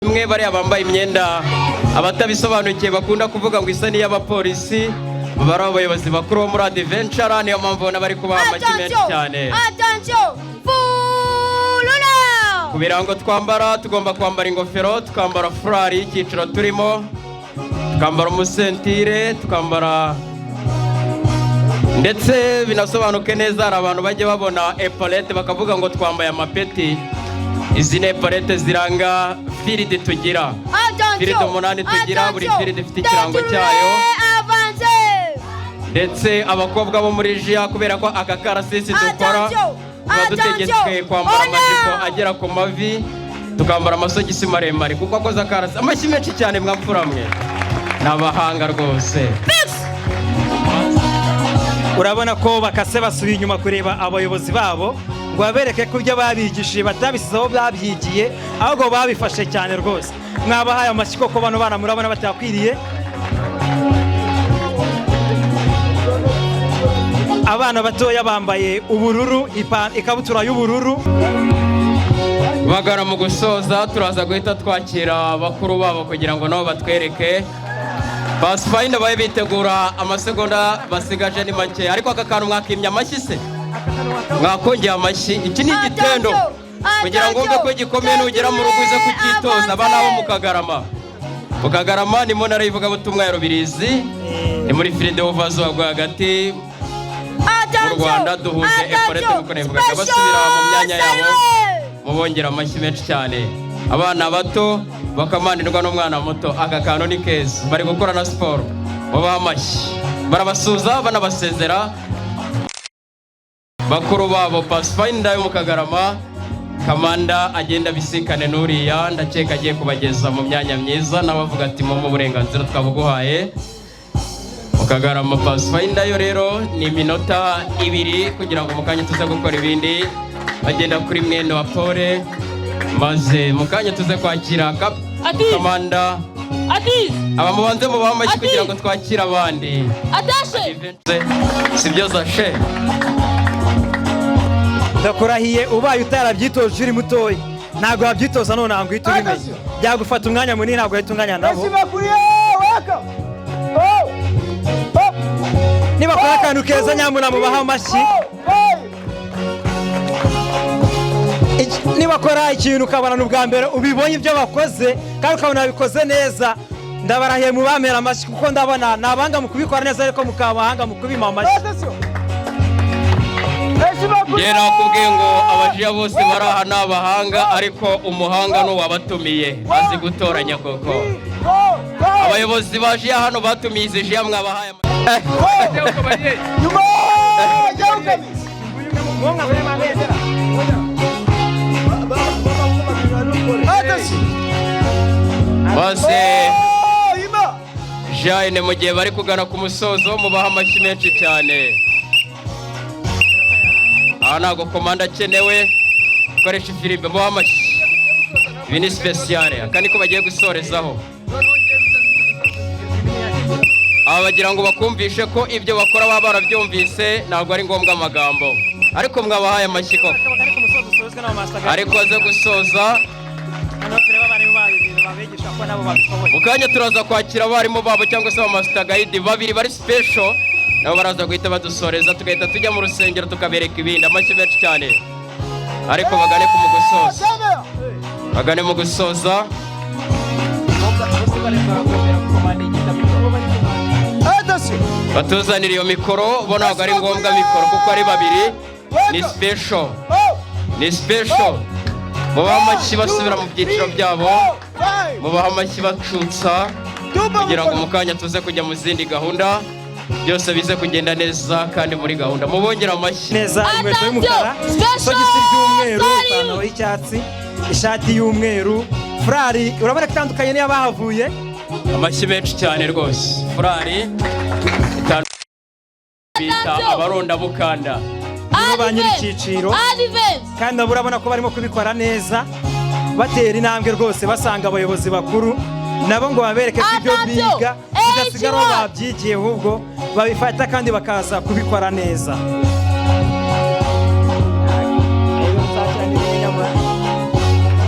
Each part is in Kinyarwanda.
Mwe bari abambaye imyenda abatabisobanukiye bakunda kuvuga ngo isa n'iy'abapolisi bari abayobozi bakuru bo muri Adventure, niyo mpamvu bari kubaha amashyi menshi cyane. Ku birango twambara tugomba kwambara ingofero, tukambara furari y'icyiciro turimo, tukambara umusentire, tukambara ndetse binasobanuke neza. Hari abantu bajya babona epaulettes bakavuga ngo twambaye amapeti. Izi ni epaulettes ziranga firidi tugira. Firidi 8 tugira, buri firidi ifite ikirango cyayo. Ndetse abakobwa bo muri Jia kubera ko aka karasisi dukora tuba dutegetswe kwambara amajipo agera ku mavi, tukambara amasogisi maremare kuko akoze akarasi. Amashyi menshi cyane mwapfura mwe, n'abahanga rwose. Urabona ko bakase basubiye inyuma kureba abayobozi babo ngo babereke ko ibyo babigishije batabisizeho babyigiye, ahubwo babifashe cyane rwose. Mwabahaye amashyi koko bano bana murabona batakwiriye. Abana batoya bambaye ubururu, ikabutura y'ubururu. Bagara mu gusoza turaza guhita twakira bakuru babo kugira ngo nabo batwereke. Pathfinder baye bitegura amasegonda basigaje ni make, ariko aka kantu mwakimya amashyi se, mwakongera amashyi. Iki ni igitendo kugira ngo umve ko gikomeye nugera mu rugo uze kukitoza. Abana bo mu Kagarama, mu Kagarama ni mu ntara y'ivugabutumwa ya Rubirizi, ni muri Firide Ovazo hagati mu Rwanda. Duhuje epaulettes nuko nevuga basubira mu myanya yabo, mubongera amashyi menshi cyane. Abana bato bakamanirwa n'umwana muto, aka kantu ni keza. Bari gukora na siporo, babaha amashyi, barabasuza banabasezera. Bakuru babo Pathfinder yo mu Kagarama, Kamanda agenda bisikane n'uriya, ndakeka agiye kubageza mu myanya myiza. N'abavuga ati mu burenganzira twabuguhaye. Mu Kagarama Pathfinder yo rero ni iminota 2 kugira ngo mukanya tuze gukora ibindi. Bagenda kuri mwene wa Pole, maze mukanya tuze kwakira Kamanda. Aba mubanze mu bamashyi kugira ngo twakira abandi. Sibyo zashe. Ndakurahiye ubaye utarabyitoje uri mutoya, ntabwo wabyitoza none ntabwo uhita ubimenya. Byagufata umwanya munini, ntabwo uhita unganya nabo. Niba kora akantu keza nyamuna mubaha amashyi. Niba kora ikintu ukabona ubwa mbere ubibonye ibyo bakoze kandi ukabona bikoze neza, ndabarahiye mu bamera amashyi kuko ndabona nabanga mu kubikora neza ariko mukabahanga mu kubima amashyi. Yera kubwiye ngo abajiya bose bari aha n'abahanga, ariko umuhanga no wabatumiye azi gutoranya koko. Abayobozi baje hano batumiye izi jiya mwabahaye bose Jaine mu gihe bari kugana ku musozo mubaha amashyi menshi cyane. Aha ntabwo komanda akenewe, koresha ifirimbi mubaha amashyi. Ibi ni speciale, aka niko bagiye gusorezaho. Aba bagira ngo bakumvishe ko ibyo bakora baba barabyumvise, ntabwo ari ngombwa amagambo, ariko mwabahaye amashyi koko. Ariko aze gusoza mukanya turaza kwakira abarimu babo cyangwa se abamaster guide babiri bari special, nabo baraza guhita badusoreza, tugahita tujya mu rusengero tukabereka ibindi. Amashyi menshi cyane, ariko bagane mu gusoza, bagane mu gusoza. Batuzanira iyo mikoro, bo ntabwo ari ngombwa mikoro kuko ari babiri, ni special, ni special. Mubaha amashyi basubira mu byiciro byabo, mubaha amashyi bacutsa kugira ngo mukanya tuze kujya mu zindi gahunda, byose bize kugenda neza kandi muri gahunda. Mubongera amashyi neza. Inkweto y'umukara, isogisi ry'umweru, ipantaro y'icyatsi, ishati y'umweru, furari urabona ko itandukanye niyo bahavuye. Amashyi menshi cyane rwose. Furari bita abaronda bukanda, nibo ba nyiri icyiciro kandi urabona ko barimo kubikora neza, batera intambwe rwose basanga abayobozi bakuru nabo ngo babereke ko ibyo biga bidasigara babyigiye, ahubwo babifata kandi bakaza kubikora neza.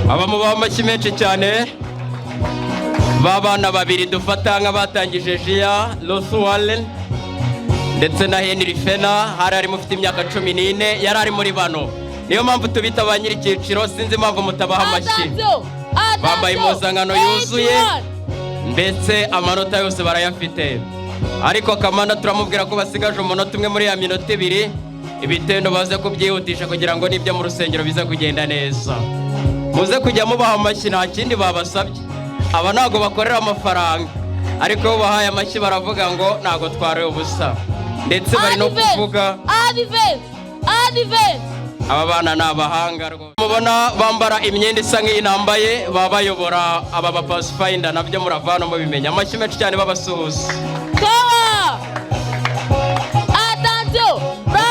Aba mubaha amashyi menshi cyane. babana babiri dufata nk'abatangije Jia Ruth Warren ndetse na Henry Fena hari ari mufite imyaka 14 yari ari muri bano niyo mpamvu tubita ba nyiri cyiciro sinzi impamvu mutabaha amashyi bambaye impuzankano yuzuye ndetse amanota yose barayafite ariko Kamanda turamubwira ko basigaje umunota umwe muri ya minota 2 ibitendo baze kubyihutisha kugira ngo nibyo mu rusengero biza kugenda neza muze kujya mubaha amashyi nta kindi babasabye aba ntago bakorera amafaranga ariko bahaye amashyi baravuga ngo ntago tware ubusa ndetse bari no kuvuga aba bana ni abahanga rwose mubona bambara imyenda isa nk'inambaye babayobora aba ba Pathfinder nabyo muravana mu bimenya amashyi menshi cyane babasuhuza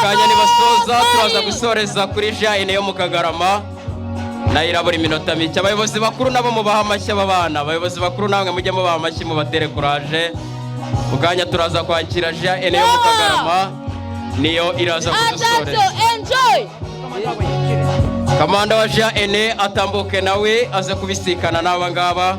kanya nibasoza turaza gusoreza kuri Jane yo mu Kagarama nayo irabura iminota mike abayobozi bakuru nabo mubaha amashyi aba bana abayobozi bakuru namwe mujye mubaha amashyi mubatere courage kanya turaza kwakira Jane yo mu Kagarama niyo iraza kudusoreza Kamanda wa Jane atambuke nawe aze kubisikana n'aba ngaba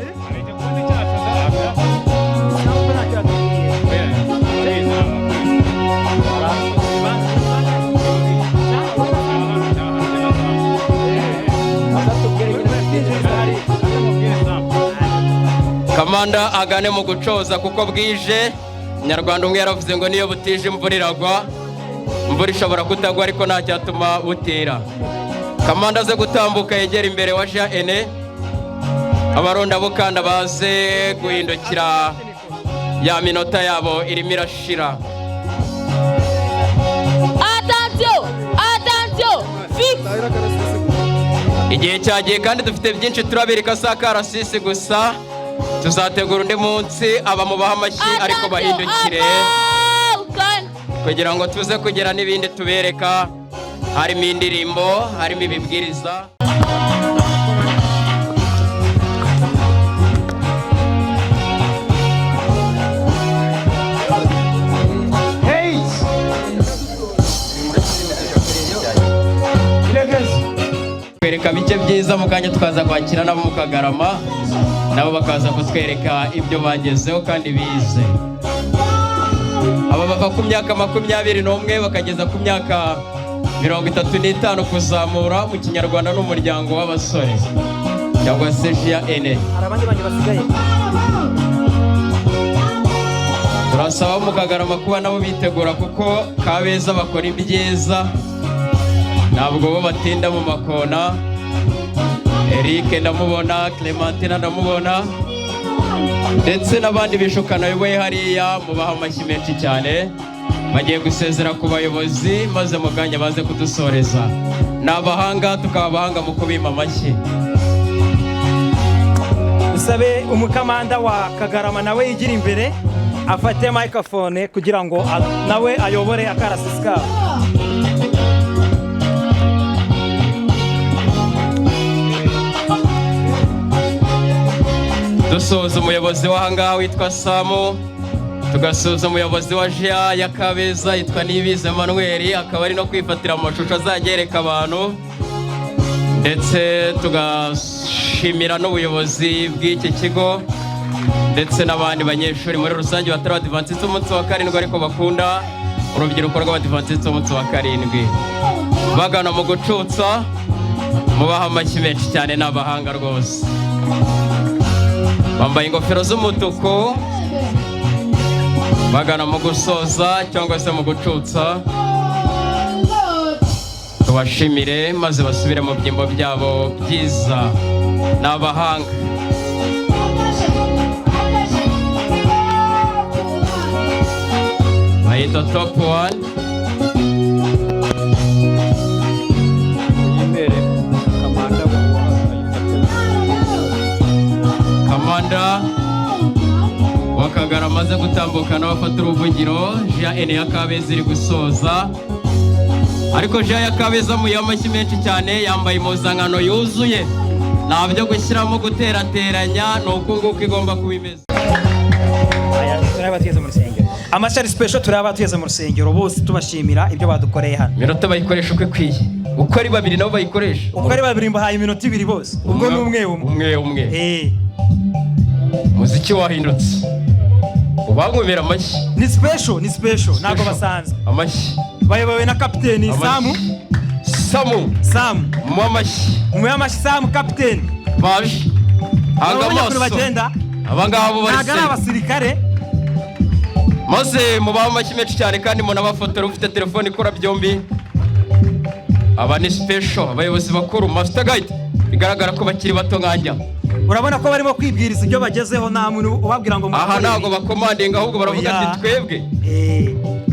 Kamanda agane mu gucoza kuko bwije Nyarwanda umwe yaravuze ngo niyo butije imvura iragwa imvura ishobora kutagwa ariko nta cyatuma butera Kamanda aze gutambuka yegera imbere wa Jane abaronda bukanda baze guhindukira ya minota yabo irimo irashira igihe cyagiye kandi dufite byinshi turabirika sakarasisi gusa tuzategura undi munsi aba mubaha amashyi ariko bahindukire kugira ngo tuze kugira n'ibindi tubereka harimo indirimbo harimo ibibwiriza kwereka bike byiza mu kanya tukaza kwakira nabo mu Kagarama nabo bakaza kutwereka ibyo bagezeho kandi bize aba bava ku myaka 21 bakageza ku myaka 35 kuzamura mu Kinyarwanda n'umuryango w'abasore cyangwa se Jane abandi basigaye turasaba mu Kagarama kuba nabo bitegura kuko Kabeza bakora ibyiza ntabwo bo batinda mu makona Eric ndamubona Clementina ndamubona ndetse n'abandi bishukana biboye hariya mubaha amashyi menshi cyane bagiye gusezera ku bayobozi maze muganya baze kudusoreza n'abahanga tukabahanga mu kubima amashyi usabe umukamanda wa Kagarama nawe yigira imbere afate microphone kugira ngo nawe ayobore akarasisi kabo dusoza umuyobozi w'ahangaha witwa Samu tugasoza umuyobozi wa Jia ya Kabeza yitwa Nibize Emmanuel akaba ari no kwifatira amashusho azagereka abantu ndetse tugashimira n'ubuyobozi bw'iki kigo ndetse n'abandi banyeshuri muri rusange batari Adventiste umunsi wa 7 ariko bakunda urubyiruko rw'Abadventiste umunsi wa 7 bagana mu gucutsa mubaha amashyi menshi cyane n'abahanga rwose bambaye ingofero z'umutuku bagana mu gusoza cyangwa se mu gucutsa tubashimire maze basubire mu byimbo byabo byiza n'abahanga bayita top 1 Kamanda wa Kagarama amaze gutambuka n'abafata uruvugiro Jane ya Kabeza iri gusoza ariko Jane ya Kabeza mu yamashyi menshi cyane yambaye impuzankano yuzuye nta byo gushyiramo guterateranya nuko nguko igomba kubimeza turabatugeze mu rusengero amashari special turabatugeze mu rusengero bose tubashimira ibyo badukoreye hano minota bayikoresha uko ikwiye uko ari babiri nabo bayikoresha uko ari babiri mbahaye iminota 2 bose ubwo ni umwe umwe umuziki wahindutse ubanywera amashyi ni special ntabwo basanzwe amashyi bayobowe na kapiteni Samu mu amashyi Samu kapiteni baje hanga amaso bagenda abangabo bari ntabwo ari abasirikare maze mubaho amashyi menshi cyane kandi munabafotora ufite telefone ikora byombi aba ni special abayobozi bakuru master guide bigaragara ko bakiri bato nkanja urabona ko barimo kwibwiriza ibyo bagezeho nta muntu ubabwira ngo aha ntago bakomandinga ahubwo baravuga ati twebwe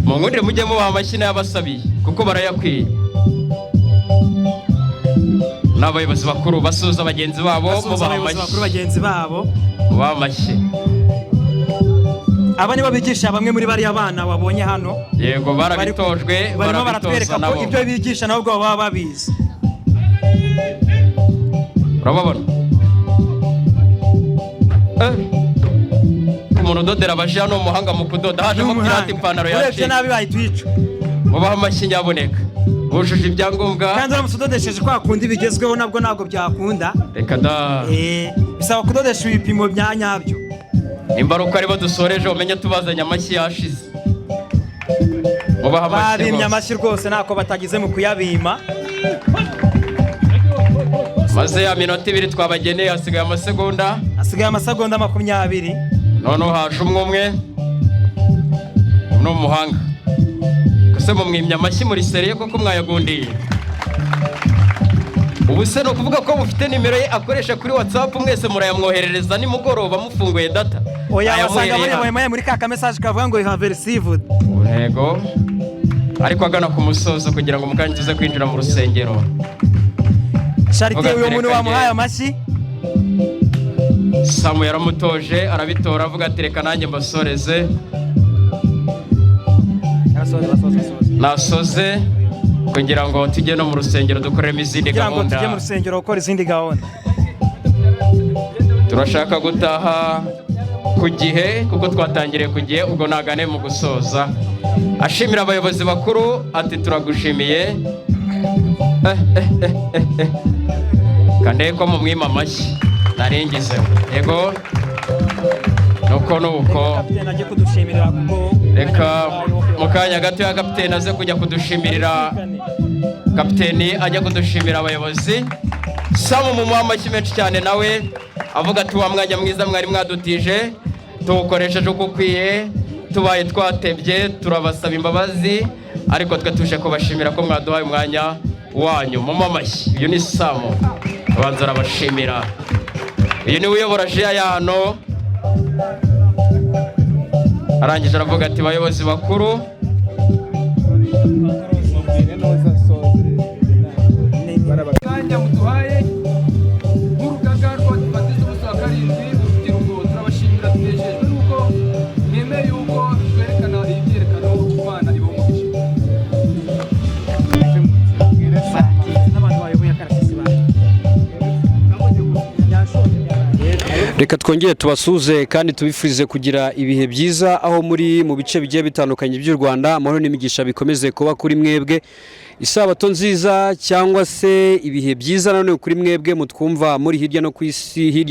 mu nkundire mujye mubaha amashyi n'abasabiye kuko barayakwiye n'abayobozi bakuru basuza bagenzi babo mubaha amashyi aba nibo bigisha bamwe muri bariya bana wabonye hano yego barabitojwe barimo baratwereka ko ibyo bigisha nabo ubwo baba babizi urababona umuntu udodera abaje hano umuhanga mu kudoda hajemo pirate ipantaro yaje urebye nabi bahitwica mubaha amashyi nyaboneka bujuje ibyangombwa kandi uramutse udodesheje kwa kundi bigezweho nabwo ntabwo byakunda reka da bisaba kudodesha ibipimo bya nyabyo imbaruka aribo dusoreje umenye tubazanye amashyi yashize mubaha amashyi babimye amashyi rwose ntako batagize mu kuyabima maze ya minota 2 twabageneye hasigaye amasegonda 20 noneho haje umwe n'umuhanga kase mu mwimya amashyi muri seriye koko mwayagundiye ubu se no kuvuga ko mufite nimero ye akoresha kuri WhatsApp mwese murayamwoherereza nimugoroba mufunguye data oya wasanga muri ka message kavuga ngo you have received yego ariko agana ku musozo kugira ngo mukanye tuze kwinjira mu rusengero Charité uyu muntu wamuhaye amashyi Samu yaramutoje arabitora avuga ati reka nanjye mbasoreze nasoze kugira ngo tujye no mu rusengero dukoreremo izindi gahunda tujye mu rusengero gukora izindi gahunda turashaka gutaha ku gihe kuko twatangiriye ku gihe ubwo nagane mu gusoza ashimira abayobozi bakuru ati turagushimiye kandi ko mu mwima amashyi naringizeho yego nuko reka mu kanya gato ya kapiteni aze kujya kudushimirira kapiteni ajya kudushimira abayobozi Samu mu amashyi menshi cyane nawe avuga ati wa mwanya mwiza mwari mwadutije tuwukoresheje uko ukwiye tubaye twatebye turabasaba imbabazi ariko twe tuje kubashimira ko mwaduhaye umwanya wanyu mu amashyi uyu ni Samu abanza arabashimira uyu ni uyobora jiya yano arangije aravuga ati bayobozi bakuru kanya muduhaye nk'urugaga rw'abadivantisiti b'umunsi wa karindwi urubyiruko turabashimira tunejejwe n'uko mwemeye yuko twerekana iyi myiyerekano Imana ibahumurije reka twongere tubasuze kandi tubifurize kugira ibihe byiza aho muri mu bice bigiye bitandukanye by'u Rwanda amahoro n'imigisha bikomeze kuba kuri mwebwe isabato nziza cyangwa se ibihe byiza nanone kuri mwebwe mutwumva muri hirya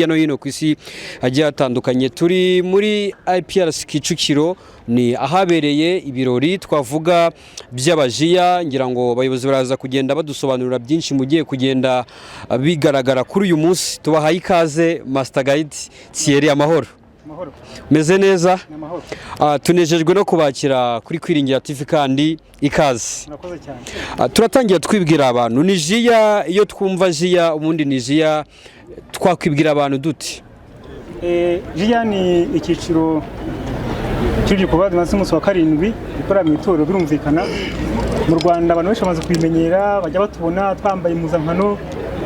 no hino ku isi hagiye hatandukanye turi muri IPRC Kicukiro ni ahabereye ibirori twavuga by'abajiya ngira ngo abayobozi baraza kugenda badusobanurira byinshi mugiye kugenda bigaragara kuri uyu munsi tubahaye ikaze Master Guide Thierry amahoro meze neza tunejejwe no kubakira kuri Kwiringira TV kandi ikaze turatangira twibwira abantu ni jiya iyo twumva jiya ubundi ni jiya twakwibwira abantu duti jiya ni icyiciro cy'urubyiruko rw'abadivantisiti b'umunsi wa karindwi gikora mu itorero birumvikana mu Rwanda abantu benshi bamaze kubimenyera bajya batubona twambaye impuzankano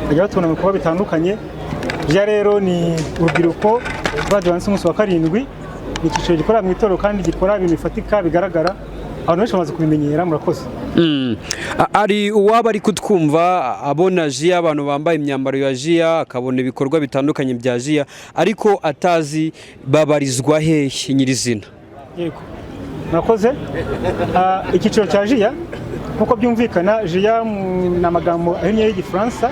bajya batubona mu bikorwa bitandukanye jiya rero ni urubyiruko rw'abadivantisiti b'umunsi wa karindwi ni icyiciro gikora mu itorero kandi gikora ibintu bifatika bigaragara abantu benshi bamaze kubimenyera murakoze ari uwaba ari kutwumva abona jiya abantu bambaye imyambaro ya jiya akabona ibikorwa bitandukanye bya jiya ariko atazi babarizwa hehe nyirizina yego murakoze icyiciro cya jiya nkuko byumvikana jiya ni amagambo ahinnye y'igifaransa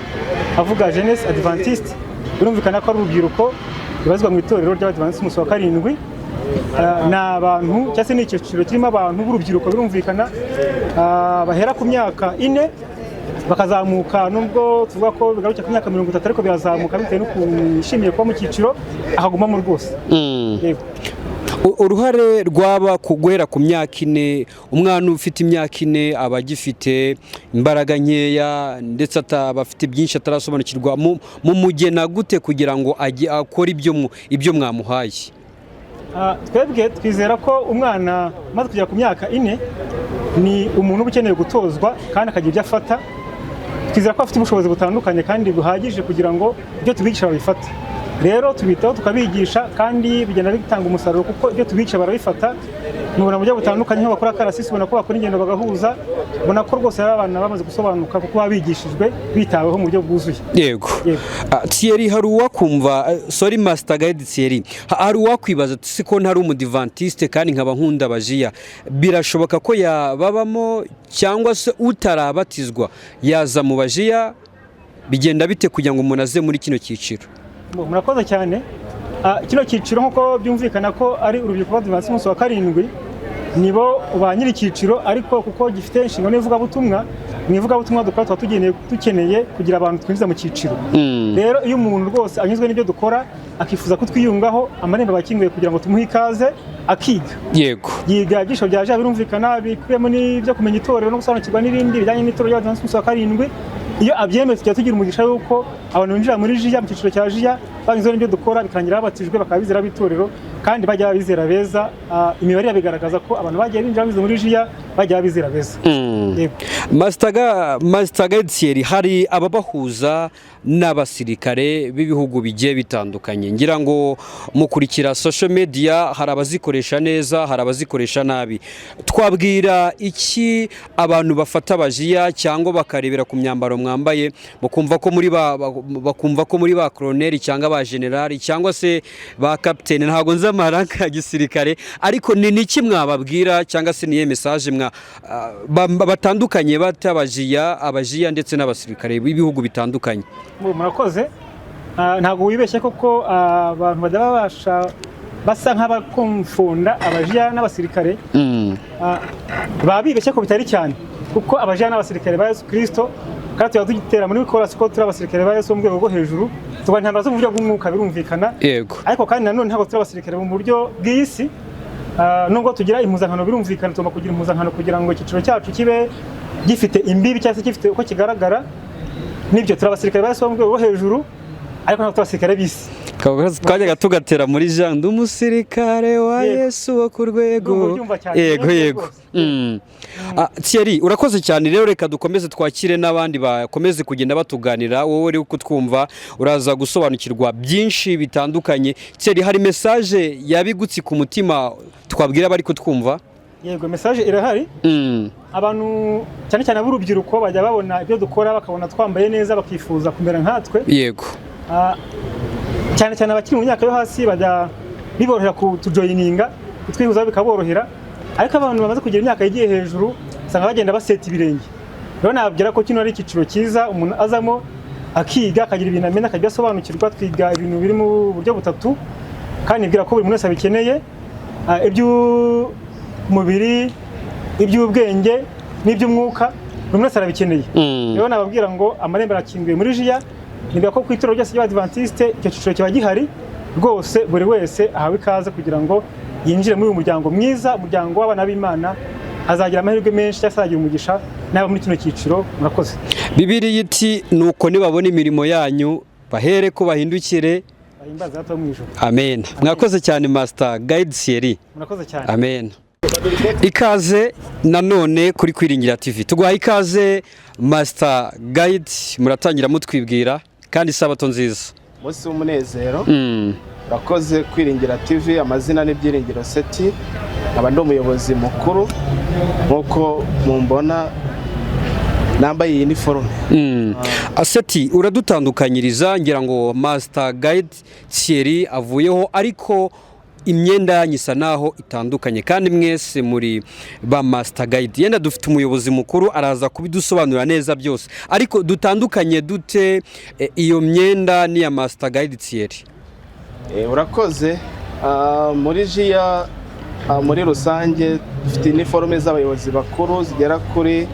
avuga jeunesse adventiste birumvikana ko ari urubyiruko ibazwa mu itorero ry'Abadivantisiti b'umunsi wa karindwi. Ni abantu cyangwa se ni icyiciro kirimo abantu b'urubyiruko birumvikana bahera ku myaka 4 bakazamuka, nubwo tuvuga ko bigarukira ku myaka 30 ariko birazamuka bitewe n'ukuntu yishimiye kuba mu cyiciro akagumamo rwose. Uruhare rwaba guhera ku myaka 4, umwana ufite imyaka 4 aba agifite imbaraga nkeya ndetse atabafite byinshi atarasobanukirwa, mu mugena gute kugira ngo ajye akora ibyo mwamuhaye? Twebwe twizera ko umwana maze kugera ku myaka 4 ni umuntu uba ukeneye gutozwa kandi akagira ibyo afata. Twizera ko afite ubushobozi butandukanye kandi buhagije kugira ngo ibyo tubigisha babifate. Rero tubitaho tukabigisha kandi bigenda bitanga umusaruro kuko ibyo tubigisha barabifata. Mubona mu buryo butandukanye nko bakora karasisi, ubona ko bakora ingendo bagahuza, ubona ko rwose ari abana bamaze gusobanuka kuko babigishijwe bitaweho mu buryo bwuzuye. Yego. Thierry, hari uwakumva sorry Master Guide Thierry, hari uwakwibaza ko ntari umudivantiste kandi nkaba nkunda abajiya, birashoboka ko yababamo cyangwa se utarabatizwa yaza mu bajiya? Bigenda bite kugira ngo umuntu aze muri kino cyiciro? Murakoze cyane. Kino cyiciro nk'uko byumvikana ko ari urubyiruko rw'Abadivantisiti b'umunsi wa karindwi, nibo ba nyiri icyiciro, ariko kuko gifite inshingano y'ivugabutumwa, mu ivugabutumwa dukora tuba dukeneye kugira abantu twinjiza mu cyiciro. Rero iyo umuntu rwose anyuzwe n'ibyo dukora akifuza kutwiyungaho, amarembo abakinguye kugira ngo tumuhe ikaze akiga. Yego. Yiga ibyisho bya Jiya birumvikana, bikubiyemo n'ibyo kumenya itorero no gusobanukirwa n'ibindi bijyanye n'itorero ry'Abadivantisiti b'umunsi wa karindwi. Iyo abyemeye tujya tugira umugisha yuko abantu binjira muri Jiya mu cyiciro cya Jiya banyuzwe n'ibyo dukora, bikarangira babatijwe bakaba bizera b'itorero kandi bajya bizera beza. Imibare yabigaragaza ko abantu bagiye binjira muri Jiya bajya bizera beza. Master Guide Thierry, hari ababahuza n'abasirikare b'ibihugu bigiye bitandukanye. Ngira ngo mukurikira social media, hari abazikoresha neza, hari abazikoresha nabi. Twabwira iki abantu bafata abajiya cyangwa bakarebera ku myambaro mwambaye bakumva ko muri ba colonel cyangwa ba general cyangwa se ba captain, ntago nzi amaranka ya gisirikare, ariko ni niki mwababwira cyangwa se niye message batandukanye abajiya ndetse n'abasirikare b'ibihugu bitandukanye? Murakoze. Ntago wibeshye koko abantu badabasha basa nk'abakonfunda abajiya n'abasirikare. Babibeshye ko bitari cyane kuko abajiya n'abasirikare ba Yesu Kristo, kandi tuba tugitera muri korasi ko turi abasirikare ba Yesu mu rwego rwo hejuru, tugantambara zo mu buryo bw'umwuka birumvikana. Yego. Ariko kandi nanone ntabwo turi abasirikare mu buryo bw'isi. Nubwo tugira impuzankano birumvikana, tugomba kugira impuzankano kugira ngo icyiciro cyacu kibe gifite imbibi cyangwa se gifite uko kigaragara. Nibyo turi abasirikare ba Yesu mu rwego rwo hejuru, ariko ntabwo turi abasirikare b'isi. Twajyaga tugatera muri Jean umusirikare wa Yesu wo ku rwego. Yego. Thierry, urakoze cyane. Rero reka dukomeze twakire n'abandi bakomeze kugenda batuganira. Wowe uri kutwumva uraza gusobanukirwa byinshi bitandukanye. Thierry, hari message yabigutse ku mutima twabwira bari kutwumva? Yego, message irahari. Abantu cyane cyane ab'urubyiruko bajya babona ibyo dukora bakabona twambaye neza bakifuza kumera nkatwe. Yego. Cyane cyane abakiri mu myaka yo hasi bajya biborohera kutujoyininga, kutwihuza bikaborohera, ariko abantu bamaze kugira imyaka yigiye hejuru usanga bagenda baseta ibirenge. Rero nababwira ko kino ari icyiciro cyiza umuntu azamo akiga akagira ibintu amenya akajya asobanukirwa. Twiga ibintu biri mu buryo butatu kandi nibwira ko buri muntu wese abikeneye, iby'umubiri, iby'ubwenge n'iby'umwuka, buri muntu wese arabikeneye. Rero nababwira ngo amarembo arakinguye muri Jiya. Nibwira ko ku itorero ryose ry'Abadivantisite icyo cyiciro kiba gihari rwose, buri wese ahawe ikaze kugira ngo yinjire muri uyu muryango mwiza, umuryango w'abana b'Imana, azagira amahirwe menshi cyangwa azagira umugisha n'aba muri kino cyiciro. Murakoze. Bibiliya iti nuko nibabona imirimo yanyu bahere ko bahindukire bahimbaza Data wo mu ijuru. Amen. Mwakoze cyane Master Guide Thierry. Murakoze cyane. Amen. Ikaze nanone kuri Kwiringira TV. Tuguhaye ikaze Master Guide, muratangira mutwibwira kandi isabato nziza. Umunsi w'umunezero. Urakoze Kwiringira TV, amazina ni Byiringiro Seti, aba ndi umuyobozi mukuru nkuko mumbona nambaye iyi uniforme. Seti, uradutandukanyiriza, ngira ngo Master Guide Thierry avuyeho, ariko imyenda yanyisa naho itandukanye kandi mwese muri ba Master Guide. Yenda dufite umuyobozi mukuru araza kubidusobanura neza byose, ariko dutandukanye dute iyo myenda ni ya Master Guide Thierry? urakoze. Muri jiya muri rusange dufite iniforume z'abayobozi bakuru zigera kuri,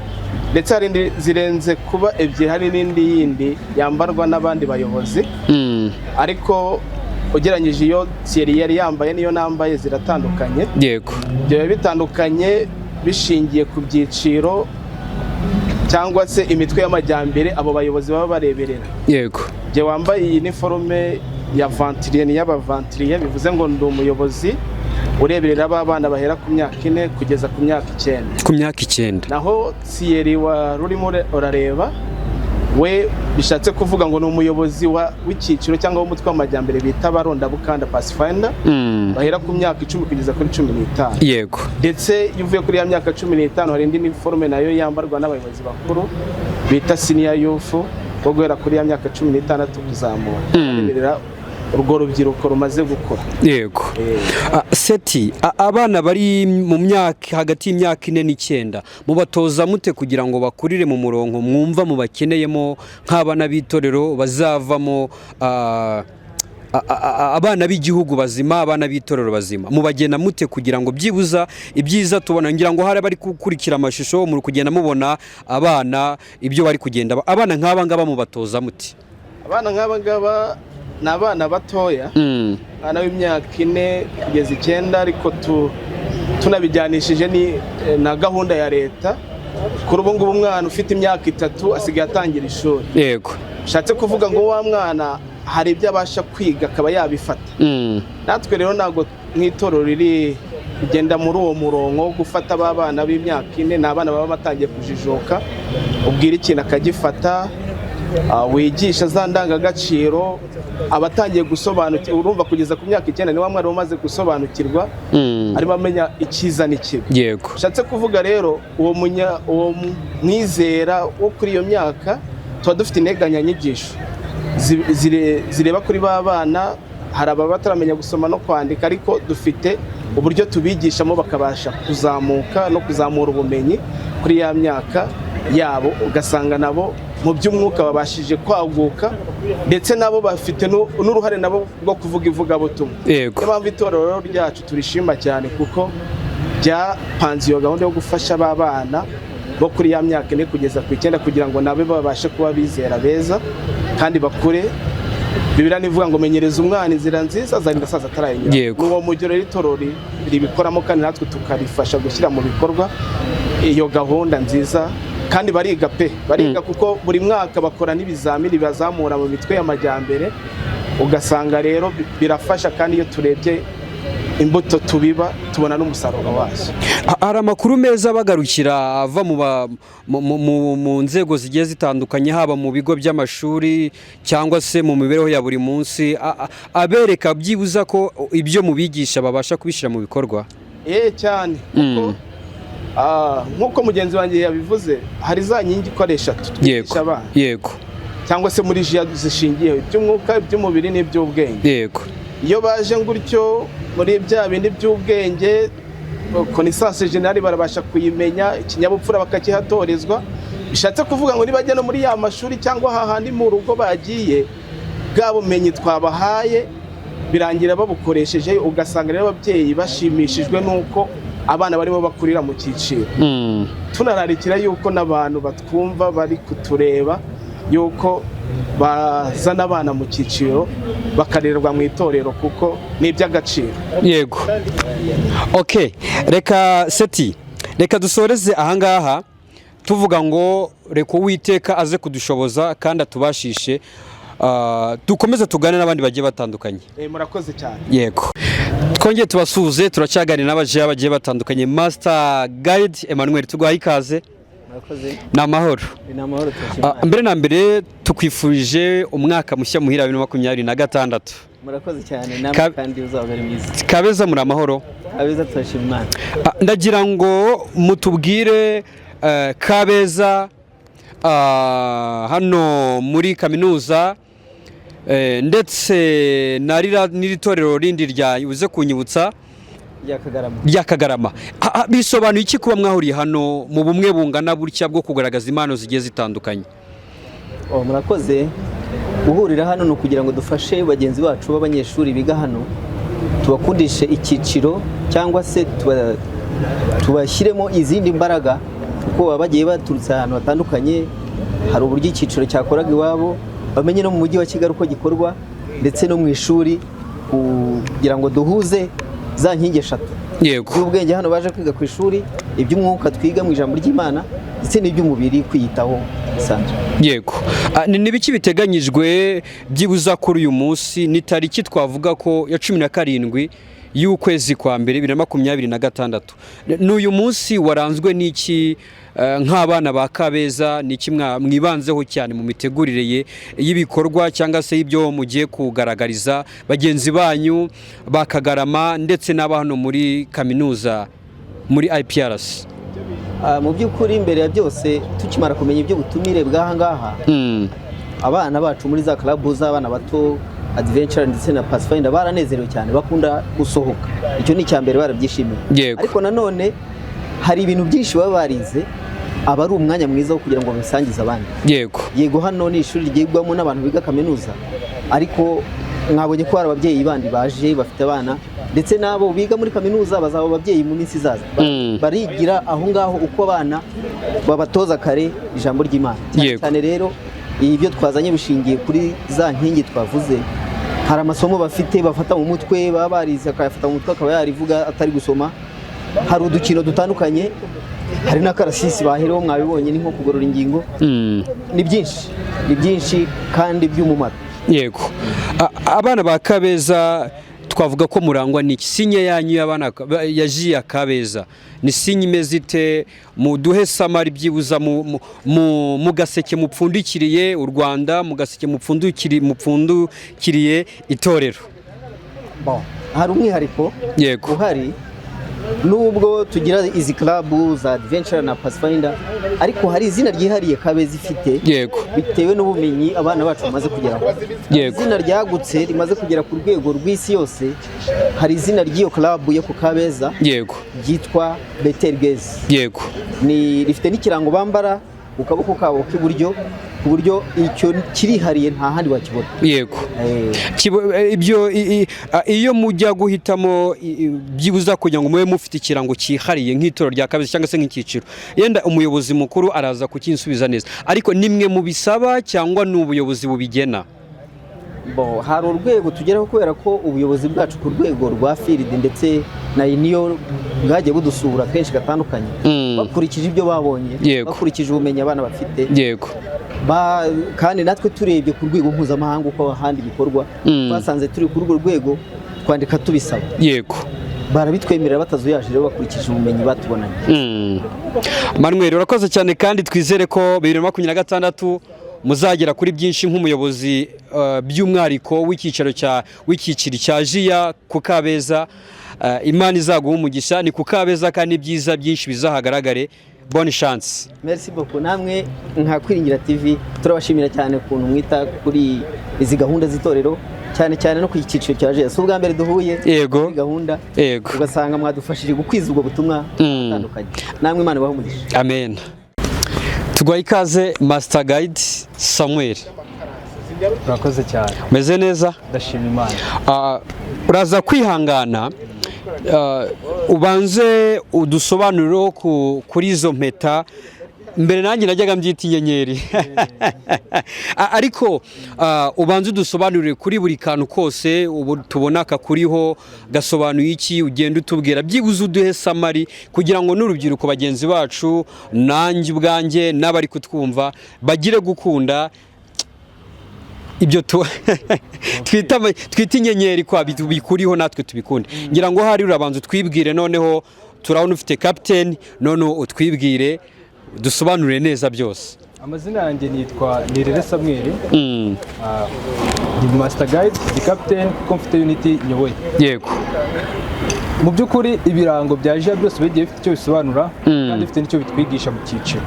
ndetse hari zirenze kuba ebyiri, hari n'indi yindi yambarwa n'abandi bayobozi, ariko ugereranyije iyo Thierry yari yambaye niyo nambaye ziratandukanye. Yego. Byo bitandukanye bishingiye ku byiciro cyangwa se imitwe y'amajyambere abo bayobozi baba bareberera. Yego. Je wambaye iyi uniforme ya ventilier ni y'abaventilier, bivuze ngo ndi umuyobozi ureberera abana bahera ku myaka 4 kugeza ku myaka 9. Ku myaka 9. Naho Thierry wa rurimo urareba we bishatse kuvuga ngo ni umuyobozi w'icyiciro cyangwa w'umutwe w'amajyambere bita Baronda Bukanda Pathfinder, bahera ku myaka 10 kugeza kuri 15. Yego. Ndetse yuvuye kuri ya myaka 15 hari indi uniforme nayo yambarwa n'abayobozi bakuru bita Senior Youth, bo guhera kuri ya myaka 16 kuzamura. Areberera urwo rubyiruko rumaze gukora. Yego. Seti, abana bari mu myaka hagati y'imyaka 4 n'9 mubatoza mute kugira ngo bakurire mu murongo mwumva mu bakeneyemo nk'abana b'itorero bazavamo abana b'igihugu bazima, abana b'itorero bazima, mubagena mute kugira ngo byibuza ibyiza tubona? Ngira ngo hari bari gukurikira amashusho muri kugenda mubona abana ibyo bari kugenda, abana nk'aba ngaba mubatoza muti? Abana nk'aba ngaba ni abana batoya, abana b'imyaka 4 kugeza 9, ariko tunabijyanishije na gahunda ya leta. Kuri ubu ngubu umwana ufite imyaka 3 asigaye atangira ishuri. Yego. Bishatse kuvuga ngo wa mwana hari ibyo abasha kwiga akaba yabifata. Natwe rero ntabwo nk'itorero riri kugenda muri uwo murongo wo gufata abana b'imyaka 4, n'abana baba batangiye kujijoka, ubwira ikintu akagifata, wigisha za ndangagaciro, abatangiye gusobanukirwa. Urumva kugeza ku myaka 9 ni wa mwana umaze gusobanukirwa, arimo amenya icyiza n'ikibi. Yego. Bishatse kuvuga rero uwo mwizera wo kuri iyo myaka tuba dufite integanyanyigisho zireba kuri ba bana. Hari ababa bataramenya gusoma no kwandika, ariko dufite uburyo tubigishamo bakabasha kuzamuka no kuzamura ubumenyi kuri ya myaka yabo, ugasanga nabo mu by'umwuka babashije kwaguka, ndetse nabo bafite n'uruhare nabo rwo kuvuga ivugabutumwa. Yego. Niyo mpamvu itorero ryacu turishima cyane, kuko byapanze iyo gahunda yo gufasha aba bana bo kuri ya myaka 4 kugeza ku 9 kugira ngo nabe babashe kuba bizera beza kandi bakure. Bibira nivuga ngo menyereza umwana inzira nziza azarinda saza atarayinyura. N'uwo mugero itorero ribikoramo, kandi natwe tukarifasha gushyira mu bikorwa iyo gahunda nziza. Kandi bariga kuko buri mwaka bakora n'ibizamini bazamura mu mitwe y'amajyambere, ugasanga rero birafasha. Kandi iyo turebye imbuto tubiba tubona n'umusaruro wazo. Hari amakuru meza bagarukira ava mu nzego zigiye zitandukanye, haba mu bigo by'amashuri cyangwa se mu mibereho ya buri munsi, abereka byibuza ko ibyo mubigisha babasha kubishyira mu bikorwa. Cyane kuko nk'uko mugenzi wanjye yabivuze, hari za nkingi ikoresha twigisha abana. Yego. Cyangwa se muri jiya zishingiye iby'umwuka, iby'umubiri n'iby'ubwenge. Yego. Iyo baje gutyo muri bya bindi by'ubwenge, connaissance générale barabasha kuyimenya, ikinyabupfura bakakihatorezwa. Bishatse kuvuga ngo nibajya no muri ya mashuri cyangwa hahandi mu rugo bagiye, bwa bumenyi twabahaye birangira babukoresheje, ugasanga rero ababyeyi bashimishijwe nuko abana barimo bakurira mu cyiciro. Tunararikira yuko n'abantu batwumva bari kutureba yuko bazana abana mu cyiciro bakarerwa mu itorero, kuko ni iby'agaciro. Yego. Okay, reka Seti, reka dusoreze ahangaha tuvuga ngo reka Uwiteka aze kudushoboza kandi atubashishe, dukomeze tugane n'abandi bagiye batandukanye. Murakoze cyane. Yego. Twongeye tubasuze, turacaganira n'abaje bagiye batandukanye. Master Guide Emmanuel, tuguhaye ikaze. Murakoze. Namahoro. Namahoro. Mbere na mbere tukwifurije umwaka mushya muhira 2026. Murakoze cyane, namwe kandi uzabere mwiza. Kabeza muri amahoro. Kabeza turashima Imana. Ndagira ngo mutubwire Kabeza hano muri kaminuza, ndetse n'iri torero rindi rya uze kunyibutsa rya Kagarama. Bisobanuye iki kuba mwahuriye hano mu bumwe bungana burya bwo kugaragaza impano zigiye zitandukanye? Murakoze. guhurira hano ni ukugira ngo dufashe bagenzi bacu b'abanyeshuri biga hano tubakundishe icyiciro cyangwa se tubashyiremo izindi mbaraga kuko baba bagiye baturutse ahantu hatandukanye. Hari uburyo icyiciro cyakoraga iwabo, bamenye no mu mujyi wa Kigali uko gikorwa ndetse no mu ishuri kugira ngo duhuze za nkingi eshatu. Yego. Ubwenge hano baje kwiga ku ishuri, iby'umwuka twiga mu ijambo ry'Imana ndetse n'iby'umubiri kwiyitaho bisanzwe. Yego. Ni biki biteganyijwe byibuza kuri uyu munsi? Ni tariki twavuga ko ya 17 y'ukwezi kwa mbere 2026. N'uyu munsi waranzwe n'iki nk'abana ba Kabeza? Ni iki mwibanzeho cyane mu mitegurire y'ibikorwa cyangwa se y'ibyo mugiye kugaragariza bagenzi banyu ba Kagarama ndetse n'abahano muri kaminuza muri IPRC? Mu by'ukuri imbere ya byose tukimara kumenya iby'ubutumire bw'aha ngaha, abana bacu muri za club z'abana bato Adventure ndetse na Pathfinder baranezerewe cyane, bakunda gusohoka. Icyo ni icyambere barabyishimiye. Ariko nanone hari ibintu byinshi baba barize, aba ari umwanya mwiza wo kugira ngo babisangize abandi. Yego hano ni ishuri ryigwamo n'abantu biga kaminuza, ariko mwabonye ko hari ababyeyi bandi baje bafite abana ndetse nabo biga muri kaminuza bazaba ababyeyi mu minsi izaza. Barigira aho ngaho uko abana babatoza kare ijambo ry'Imana. Cyane rero ibyo twazanye bishingiye kuri za nkingi twavuze. Hari amasomo bafite bafata mu mutwe, baba barize akayafata mu mutwe akaba yarivuga atari gusoma. Hari udukino dutandukanye, hari n'akarasisi bahereho mwabibonye, ni nko kugorora ingingo. Ni byinshi kandi by'umumaro. Yego. Abana ba Kabeza twavuga ko murangwa n'iki? Sinye yanyu y'abana yaji ya Kabeza ni sinye imeze ite? Muduhe samari byibuza mu gaseke mupfundikiriye u Rwanda, mu gaseke mupfundikiriye itorero. Hari umwihariko uhari, nubwo tugira izi club za Adventure na Pathfinder, ariko hari izina ryihariye Kabeza ifite bitewe n'ubumenyi abana bacu bamaze kugeraho. Izina ryagutse rimaze kugera ku rwego rw'isi yose. Hari izina ry'iyo club yo ku Kabeza ryitwa Betelgeuse. Ni rifite n'ikirango bambara ku kaboko kabo k'iburyo, ku buryo icyo kirihariye nta handi wakibona. Ibyo iyo mujya guhitamo byibuza kugira ngo mube mufite ikirango cyihariye nk'itoro rya Kabeza cyangwa se nk'icyiciro, yenda umuyobozi mukuru araza kukinsubiza neza, ariko nimwe mu bisaba cyangwa n'ubuyobozi bubigena? Hari urwego tugeraho kubera ko ubuyobozi bwacu ku rwego rwa field ndetse na niyo bwagiye budusura kenshi gatandukanye, bakurikije ibyo babonye, bakurikije ubumenyi abana bafite. Kandi natwe turebye ku rwego mpuzamahanga uko ahandi bikorwa, basanze turi kuri urwo rwego twandika tubisaba. Barabitwemerera batazuyaje, rero bakurikije ubumenyi batubonanye. Manuel, urakoze cyane kandi twizere ko 2026 muzagera kuri byinshi nk'umuyobozi by'umwariko w'icyiciro cya Jiya ku Kabeza. Imana izaguha umugisha, ni ku Kabeza kandi byiza byinshi bizahagaragare. Bonne chance. Merci beaucoup. Namwe nka Kwiringira TV turabashimira cyane ukuntu mwita kuri izi gahunda z'itorero, cyane no ku cyiciro cya Jiya. So ubwa mbere duhuye kuri gahunda, ugasanga mwadufashije gukwiza ubwo butumwa butandukanye. Namwe Imana ibahe umugisha. Amen. Tugwaye ikaze Master Guide Samuel. Urakoze cyane. Meze neza? Ndashima Imana. Uraza kwihangana ubanze udusobanuriro kuri izo mpeta. Mbere nanjye najyaga mbyita inyenyeri ariko ubanze udusobanurire kuri buri kantu kose ubu tubona kakuriho gasobanuye iki, ugenda utubwira byibuze uduhe samari kugira ngo n'urubyiruko bagenzi bacu nanjye ubwanjye n'abari kutwumva bagire gukunda ibyo twita inyenyeri kwa bikuriho natwe tubikunde. Ngira ngo hari urabanza utwibwire, noneho turabona ufite captain, noneho utwibwire dusobanurire neza byose. Amazina yanjye nitwa Nirere Samuel, ni Master Guide, ni captain kuko mfite unity nyoboye. Mu by'ukuri ibirango bya Jiya byose bigiye bifite icyo bisobanura kandi bifite n'icyo bitwigisha mu cyiciro.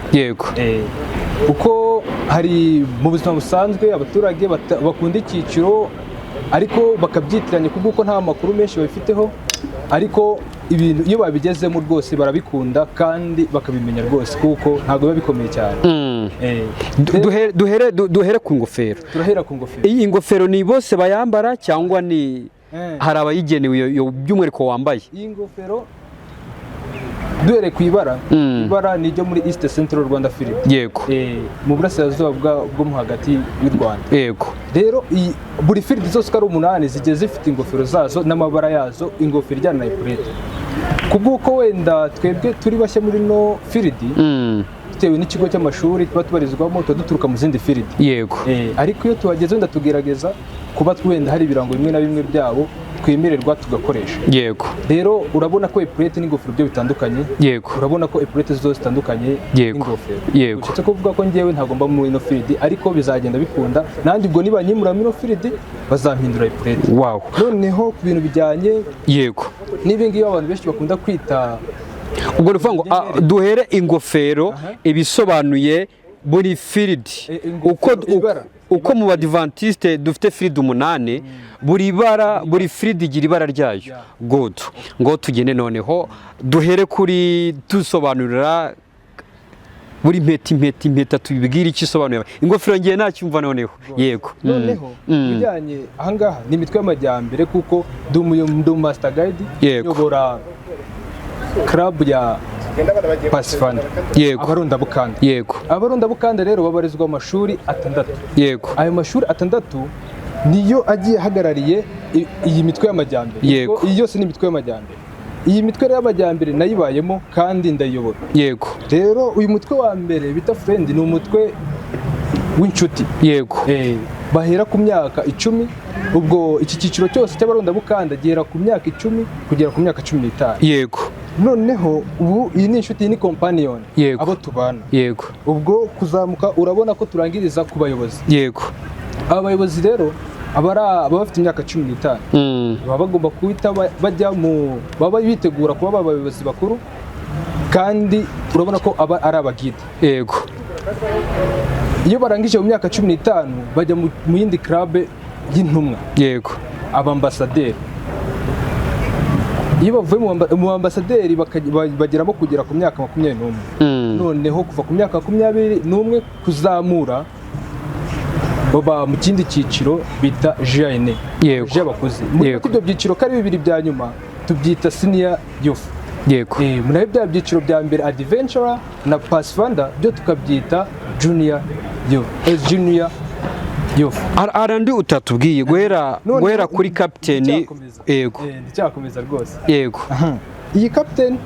Uko hari mu buzima busanzwe abaturage bakunda icyiciro ariko bakabyitiranya kuko nta makuru menshi babifiteho, ariko ibintu iyo babigezemo rwose barabikunda kandi bakabimenya rwose kuko ntabwo biba bikomeye cyane. duhere ku ngofero. Turahera ku ngofero. Iyi ngofero ni bose bayambara cyangwa ni hari abayigenewe by'umwihariko wambaye? Iyi ngofero duhere ku ibara. Ibara ni ryo muri East Central Rwanda Film. Yego. Mu burasirazuba bwo mu hagati y'u Rwanda. Yego. Rero buri field zose uko ari 8 zigiye zifite ingofero zazo n'amabara yazo, ingofero ijyana na ipurete. Kubw'uko wenda twebwe turi bashya muri no field, bitewe n'ikigo cy'amashuri tuba tubarizwamo, tuba duturuka mu zindi field. Yego. Ariko iyo tuhageze wenda tugerageza kuba twenda hari ibirango bimwe na bimwe byabo twemererwa tugakoresha. Yego. Rero urabona ko ipurete n'ingofero byo bitandukanye. Yego. Urabona ko ipurete zose zitandukanye n'ingofero. Yego. Ushobora kuvuga ko ngewe ntabwo mba muri ino field, ariko bizagenda bikunda nandi ubwo niba nyimura muri ino field bazampindura ipurete. Wow. Noneho ku bintu bijyanye yego n'ibi ngibi abantu benshi bakunda kwita, ubwo ruvuga ngo duhere ingofero ibisobanuye buri field uko mu badivantiste dufite field 8 buri field igira ibara ryayo. Good. Ngo tugende noneho duhere kuri dusobanurira buri impeta tubibwira iki sobanura ingofero ngiye nacyumva noneho. Yego. Noneho bijyanye ahangaha ni imitwe y'amajyambere kuko ndu master guide yobora club ya Pacifinder. Yego. Abaronda Bukanda. Yego. Abaronda Bukanda rero babarizwa amashuri 6. Yego. Ayo mashuri 6 niyo agiye hagarariye iyi mitwe y'amajyambere. Yego. Iyi yose ni imitwe y'amajyambere. Iyi mitwe y'amajyambere nayibayemo kandi ndayobora. Yego. Rero uyu mutwe wa mbere bita friend ni umutwe w'inshuti. Yego. Bahera ku myaka 10, ubwo iki cyiciro cyose cy'abaronda Bukanda gihera ku myaka 10 kugera ku myaka 15. Yego. Noneho ubu iyi ni inshuti, ni companion abo tubana. Yego. Ubwo kuzamuka urabona ko turangiriza ku bayobozi. Yego. Abayobozi rero abara bafite imyaka 15 baba bagomba kuhita bajya baba bitegura kuba abayobozi bakuru, kandi urabona ko aba ari abagide. Yego. Iyo barangije mu myaka 15 bajya mu yindi club y'intumwa. Yego. Abambasaderi. Iyo bavuye mu ambasaderi bageramo kugera ku myaka 21. Noneho kuva ku myaka 21 kuzamura baba mu kindi cyiciro bita JN. Yego. Y'abakozi. Muri ibyo byiciro kari bibiri bya nyuma tubyita senior youth. Yego. Muri bya byiciro bya mbere adventurer na Pacifinder byo tukabyita junior youth. Junior youth. Arandi utatubwiye guhera kuri captain. Yego. Ndicyakomeza rwose. Yego. Iyi captain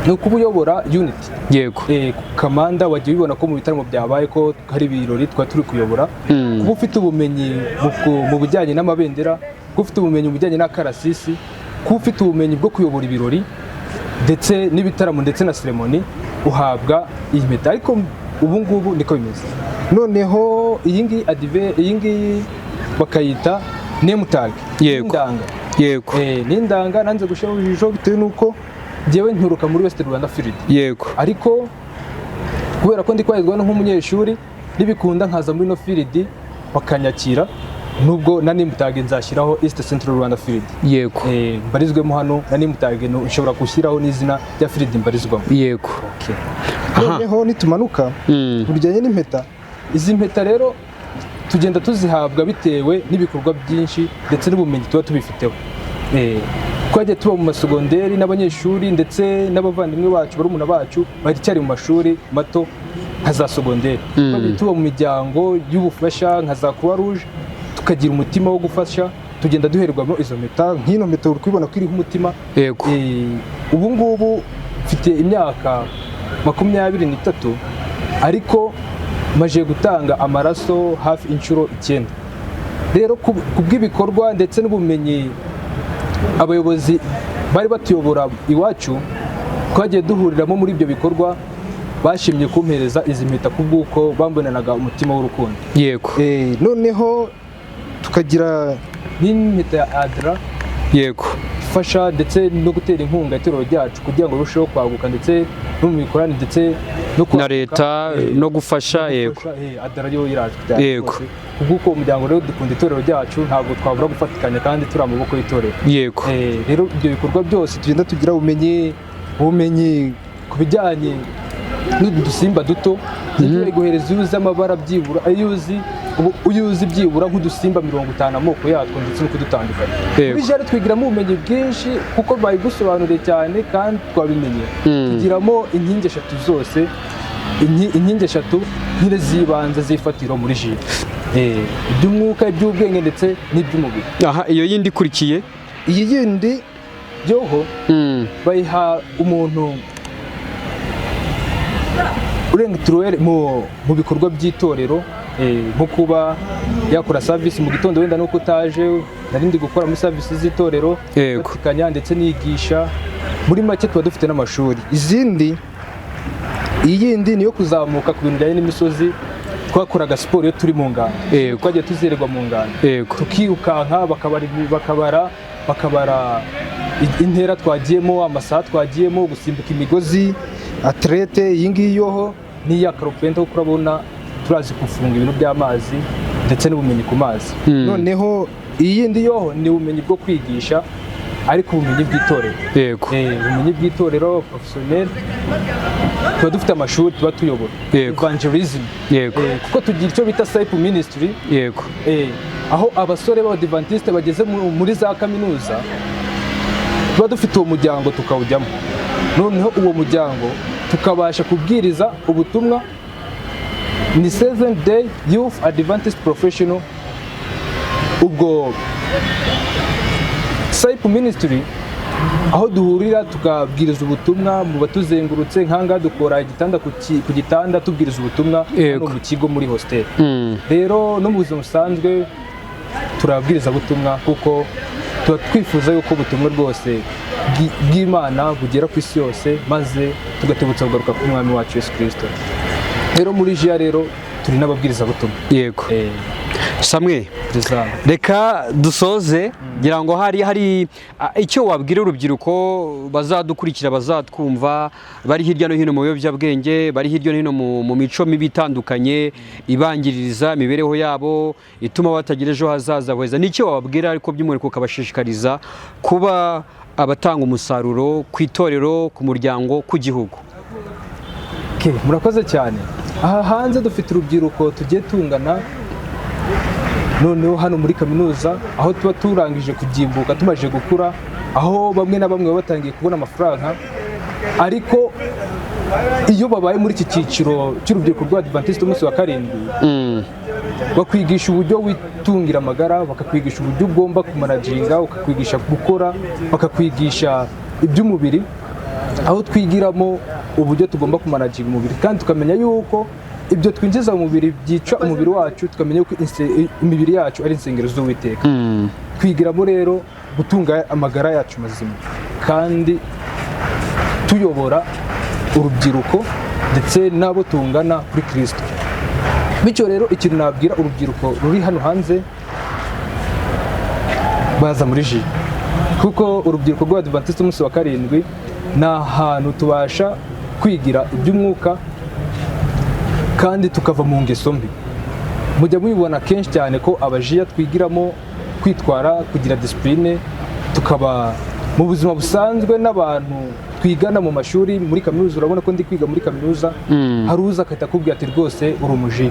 ni ukuba uyobora unit. Yego. Kamanda wagiye ubibona ko mu bitaramo byabaye ko hari ibirori twa turi kuyobora. Kuba ufite ubumenyi mu bijyanye n'amabendera, kuba ufite ubumenyi mu bijyanye n'akarasisi, kuba ufite ubumenyi bwo kuyobora ibirori ndetse n'ibitaramo ndetse na ceremony, uhabwa iyi mpeta. Ariko ubu ngubu niko bimeze. Noneho iyi ngiyi bakayita name tag. Indanga. Yego. N'indanga nanze gushiraho ijisho bitewe nuko jewe nturuka muri West Rwanda Field. Yego. Ariko kubera ko ndi kwahizwa nk'umunyeshuri nibikunda nkaza muri no field bakanyakira, nubwo na name tag nzashyiraho East Central Rwanda Field. Yego. Mbarizwemo hano na name tag no ushobora gushyiraho n'izina rya field mbarizwamo. Yego. Okay. Noneho nitumanuka burjyanye n'impeta. Izi mpeta rero tugenda tuzihabwa bitewe n'ibikorwa byinshi ndetse n'ubumenyi tuba tubifiteho. Twagiye tuba mu masegonderi n'abanyeshuri ndetse n'abavandimwe bacu barumuna bacu bari mu mashuri mato nka za segonderi. Twagiye tuba mu miryango y'ubufasha nka za Croix Rouge, tukagira umutima wo gufasha, tugenda duherwamo izo mpeta. Nk'ino mpeta uri kubibona ko iriho umutima. Yego. Ubu ngubu mfite imyaka 23 ariko maje gutanga amaraso hafi inshuro 9. Rero kubw'ibikorwa ndetse n'ubumenyi abayobozi bari batuyobora iwacu twagiye duhuriramo muri ibyo bikorwa, bashimye kumpereza izi mpeta kubw'uko bambonanaga umutima w'urukundo. Yego. Noneho tukagira n'impeta ya Adra. Yego. gufasha ndetse no gutera inkunga itorero ryacu kugira ngo rirusheho kwaguka ndetse no mu mikoranire ndetse no na leta no gufasha yego adarayo iraje yego kuko umuryango rero dukunda itorero ryacu ntabwo twabura gufatikanya kandi turi amaboko y'itorero yego rero ibyo bikorwa byose tugenda tugira ubumenyi ku bijyanye n'udusimba duto tugiye guhereza uyuzi amabara byibura uyuzi byibura nk'udusimba 50 amoko yatwo ndetse no kudutandukanya muri jari twigiramo ubumenyi bwinshi kuko bayigusobanuriye cyane kandi twabimenye tugiramo inkingi eshatu zose inkingi eshatu nyine zibanze zifatiro muri jiri iby'umwuka iby'ubwenge ndetse n'iby'umubiri aha iyo yindi ikurikiye iyi yindi yoho bayiha umuntu urenga turuwere mu bikorwa by'itorero nko kuba yakora service mu gitondo wenda nuko utaje narindi gukora muri service z'itorero batikanya ndetse nigisha muri make tuba dufite n'amashuri iyindi niyo kuzamuka ku bintu bijyanye n'imisozi twakoraga siporo iyo turi mu ngano twagiye tuzererwa mu ngano tukirukanka bakabara intera twagiyemo amasaha twagiyemo gusimbuka imigozi atlete iyi ngiyi yoho n'iya karopenta kuko urabona turazi gufunga ibintu by'amazi ndetse n'ubumenyi ku mazi noneho iyindi yoho ni ubumenyi bwo kwigisha ariko ubumenyi bw'itorero ubumenyi bw'itorero professionnel tuba dufite amashuri tuba tuyobora evangelism kuko tugira icyo bita disciple ministry aho abasore b'abadivantiste bageze muri za kaminuza tuba dufite uwo muryango tukawujyamo noneho uwo muryango tukabasha kubwiriza ubutumwa ni Seventh Day Youth Adventist Professional ubwo disciple ministry aho duhurira tukabwiriza ubutumwa mu batuzengurutse nkanga dukora igitanda ku gitanda tubwiriza ubutumwa no mu kigo muri hostel rero no mu buzima busanzwe turabwiriza ubutumwa kuko tuba twifuza yuko ubutumwa rwose bw'Imana bugera ku isi yose maze tugatebutsa kugaruka ku mwami wacu Yesu Kristo rero muri jiya rero turi n'ababwiriza butumwa yego Samwe reka dusoze ngira ngo hari icyo wabwira urubyiruko bazadukurikira bazatwumva bari hirya no hino mu biyobyabwenge bari hirya no hino mu mico mibi itandukanye ibangiririza imibereho yabo ituma batagira ejo hazaza heza n'icyo wababwira ariko by'umwihariko ukabashishikariza kuba abatanga umusaruro ku itorero ku muryango ku gihugu murakoze cyane aha hanze dufite urubyiruko tugiye tungana noneho hano muri kaminuza aho tuba turangije kugimbuka tumaze gukura aho bamwe na bamwe batangiye kubona amafaranga ariko iyo babaye muri iki cyiciro cy'urubyiruko rw'Abadiventiste umunsi wa karindwi bakwigisha uburyo witungira amagara bakakwigisha uburyo ugomba kumanaginga bakakwigisha gukora bakakwigisha iby'umubiri aho twigiramo uburyo tugomba kumanaginga umubiri kandi tukamenya yuko ibyo twinjiza mu mubiri byica umubiri wacu tukamenya ko imibiri yacu ari insengero z'Uwiteka twigiramo rero gutunga amagara yacu mazima kandi tuyobora urubyiruko ndetse n'abo tungana kuri Kristo bityo rero ikintu nabwira urubyiruko ruri hano hanze baza muri ji kuko urubyiruko rw'Abadiventiste umunsi wa karindwi ni ahantu tubasha kwigira iby'umwuka kandi tukava mu ngeso mbi mujya mubibona kenshi cyane ko abajiya twigiramo kwitwara kugira discipline tukaba mu buzima busanzwe n'abantu twigana mu mashuri muri kaminuza urabona ko ndi kwiga muri kaminuza hari uza akahita akubwira ati rwose uri umuji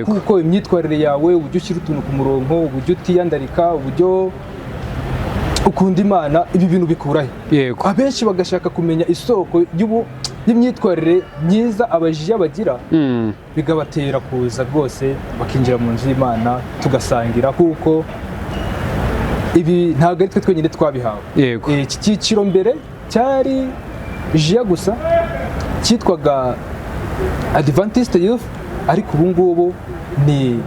kuko imyitwarire yawe uburyo ushyira utuntu ku murongo uburyo utiyandarika uburyo ukunda Imana ibi bintu bikurahe abenshi bagashaka kumenya isoko y'imyitwarire myiza abajiya bagira bigabatera kuza rwose bakinjira mu nzu y'Imana tugasangira kuko ibi ntabwo ari twe twenyine twabihawe iki cyiciro mbere cyari jiya gusa cyitwaga Adventist Youth ariko ubu ngubu ni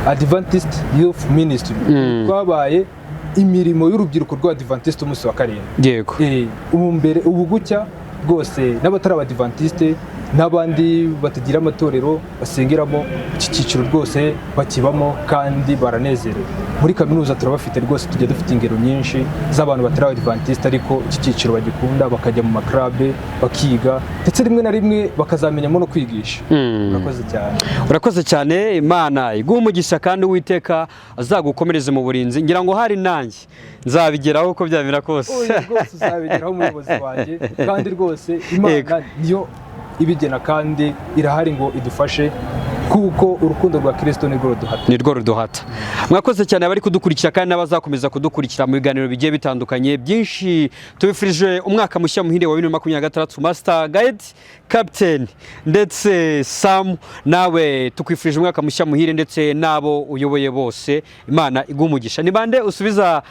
Adventist Youth Ministry twabaye imirimo y'urubyiruko rw'Abadiventiste umunsi wa karindwi yego ubu mbere ubu gucya rwose n'abatari Abadiventiste n'abandi batagira amatorero basengeramo, iki cyiciro rwose bakibamo kandi baranezerewe. Muri kaminuza turabafite rwose, tujya dufite ingero nyinshi z'abantu batari abadivantisite ariko iki cyiciro bagikunda, bakajya mu maklabe bakiga ndetse rimwe na rimwe bakazamenyamo no kwigisha. Urakoze cyane. Urakoze cyane, Imana iguha umugisha kandi Uwiteka azagukomereze mu burinzi. Ngira ngo hari nanjye nzabigeraho uko byamera kose. Rwose uzabigeraho umuyobozi wanjye, kandi rwose Imana niyo ibigena kandi irahari ngo idufashe, kuko urukundo rwa Kristo nirwo ruduhata. Mwakoze cyane abari kudukurikira kandi n'abazakomeza kudukurikira mu biganiro bigiye bitandukanye byinshi. Tubifurije umwaka mushya muhire wa 2026. Master Guide, Captain ndetse Sam, nawe tukwifurije umwaka mushya muhire ndetse nabo uyoboye bose. Imana igumugisha. Ni bande usuza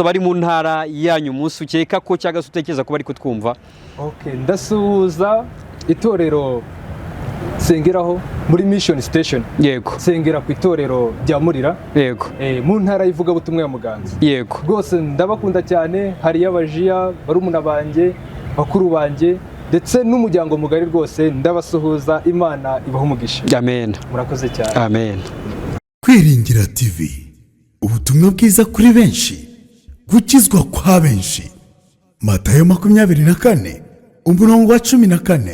bari mu ntara yanyu umunsi ukeka ko cyangwa se utekereza ko bari kutwumva? Okay, ndasuhuza itorero sengeraho muri Mission Station. Yego. Sengera ku itorero rya Murira. Yego. Mu ntara y'ivugabutumwa ya Muganza. Yego. Rwose ndabakunda cyane, hari y'abajiya, barumuna banjye, bakuru banjye ndetse n'umuryango mugari rwose ndabasuhuza. Imana ibaho umugisha. Amen. Murakoze cyane. Amen. Kwiringira TV, ubutumwa bwiza kuri benshi, gukizwa kwa benshi. Matayo 24 umurongo wa 14.